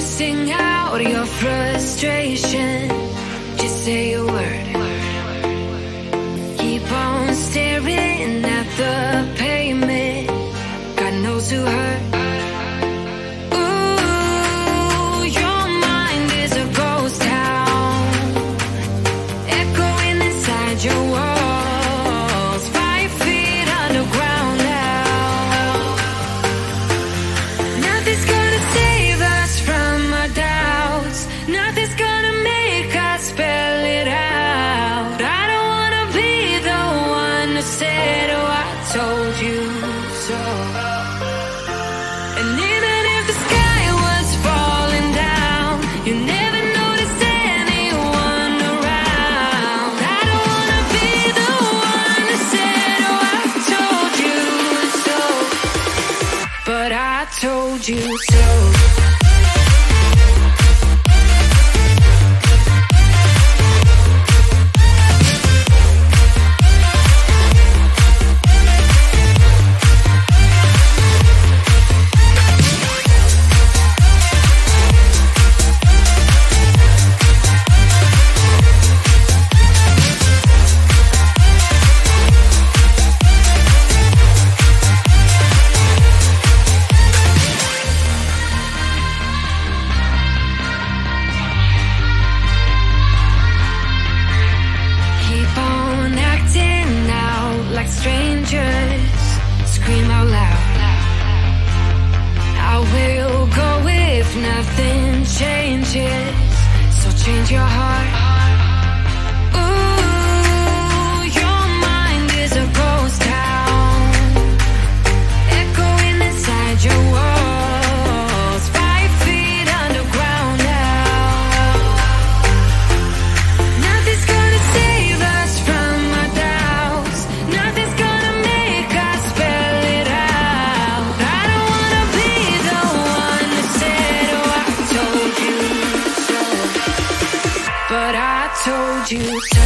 sing out your frustration. Just say a word. Keep on staring at the pavement. God knows who hurt. Ooh, your mind is a ghost town, echoing inside your walls, 5 feet underground now. Nothing's gonna save us from our doubts. Nothing's gonna make us spell it out. I don't wanna be the one who said, oh, I told you so. And even if the sky was falling down, you never noticed anyone around. I don't wanna be the one who said, oh, I told you so. But I told you so. Keep on acting out like strangers. Scream out loud. I will go if nothing changes. So change your heart. Ooh, your mind is a ghost town, echoing inside your walls, 5 feet underground now. Nothing's gonna save us from our doubts. Nothing's gonna make us spell it out. I don't wanna be the one who said, oh, I told you so. But I told you so.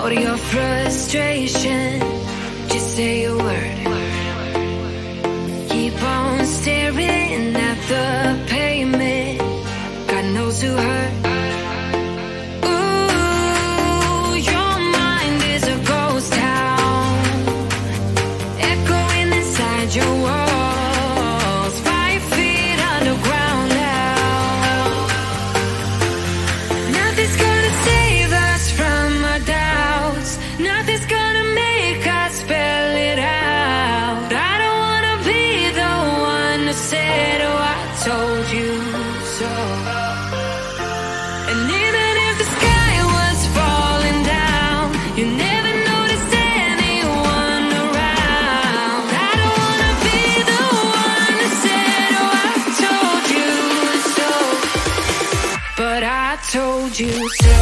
out your frustration. Just say a word. Keep on staring at the pavement. God knows who hurt. Ooh, your mind is a ghost town, echoing inside your walls, 5 feet underground now. Nothing's gonna save us from our doubts. Nothing's gonna make us spell it out. I don't wanna be the one to say, oh, I told you so. And even if the sky was falling down, you never noticed anyone around. I don't wanna be the one to say, oh, I told you so. But I told you so.